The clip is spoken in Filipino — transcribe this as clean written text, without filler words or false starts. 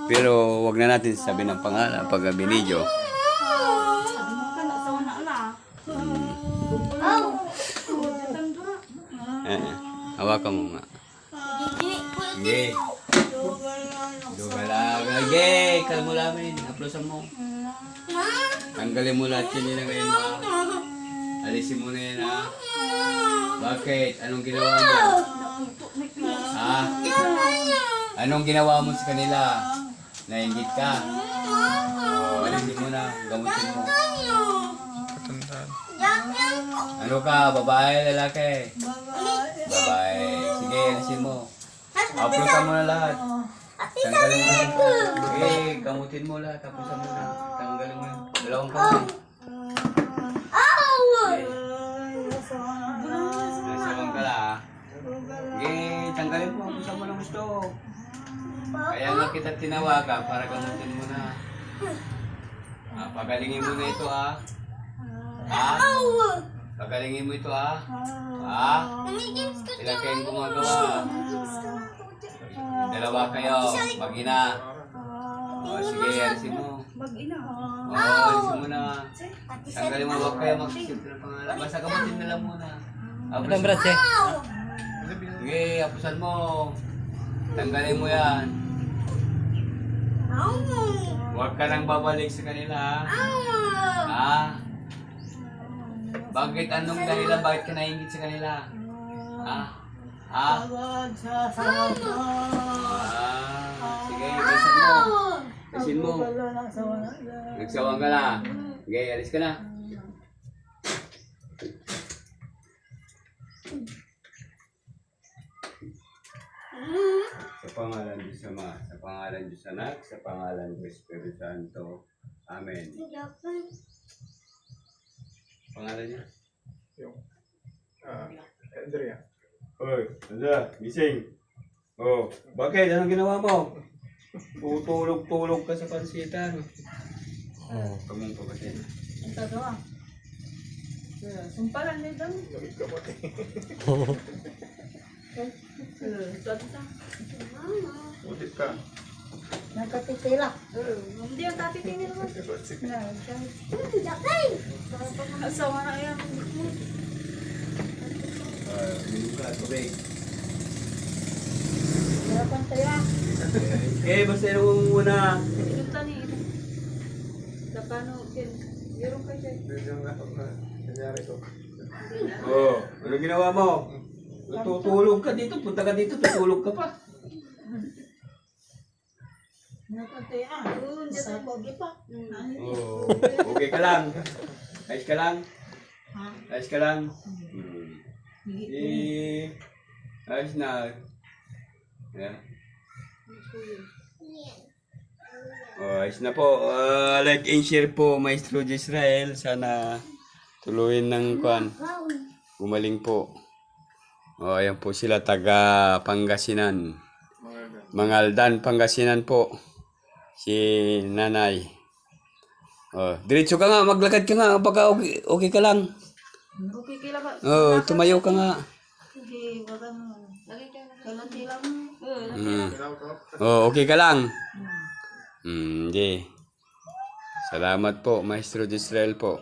Pero wag na natin sabihin ng pangalan pag binidyo. Hawakan mo nga. Sige. Sige, kalmo namin. Aplosan mo. Tanggalin mo lahat yung nilagay mo. Alisin mo na yan ha. Bakit? Anong ginawa mo? Ha? Anong ginawa mo sa kanila? Nainggit ka? Alisin mo na. Gamutin mo. Ano ka? Babae, lalaki? Babae. Sige, alisin mo. Aplosan mo na lahat. Tanggalin mo na. Sige, gamutin mo lahat. Aplosan mo na. Tanggalin mo na. Dalawang kamay. Nasawang ka la. Sige, tanggalin mo. Aplosan mo na gusto. Kaya nga kita tinawagan para gamutin mo na. Pagalingin mo na ito ha. Pagalingin mo ito ha. Sila kayong gumagawa. Dalawa kayo. Mag-ina. Sige, alisin mo. Alisin mo na. Tanggalin mo. Huwag kayo mag-isip ng pangalan. Basta gamutin na lang muna. Sige, apusan mo. Tanggalin mo yan. Huwag ka nang babalik sa kanila ha. Bakit? Anong dahilan? Bakit ka nainggit sa kanila? Sige, alisin mo. Alisin mo. Nagsawang ka na. Sige, alis ka na. Sa pangalan Diyos Ama, sa pangalan Diyos Anak, sa pangalan Diyos Espiritu Santo. Amen. Pangalan niya? Yung, Andrea. Hoy, Andrea, gising. Oh, bakit? Anong ginawa mo? Tutulog-tulog ka sa pansitan. Kamong pa kasi. Ang tagawa. Sumpalan na ito. Lamig ka pati. Ulit ka. Nagkatitila. Hindi ang katitingin naman. Asawa na yan. Minuka, tubig. Harapan tayo. Basta mo muna. Inom tani. Kapano, meron kayo dyan. Yung nangyari ko. Oh, ano ginawa mo? Tutulog ka dito, punta ka dito, tutulog ka pa. Nakataya. Sa bogi pa. Oh, okay ka lang. Ayos ka lang. Ayos ka lang. Ayos na. Yeah. Oh, ayos na po. Like and share po, Maestro Israel. Sana tuluyin ng kwan. Gumaling po. Oh, ayan po sila taga Pangasinan. Mangaldan, Pangasinan po. Si Nanay. Oh, diretso ka nga, maglakad ka nga pagka okay ka lang. Okay kila ba? Oh, tumayo ka nga. Hindi, wala mo. Kalantila mo. Oh, okay ka lang. Hindi. Salamat po, Maestro Israel po.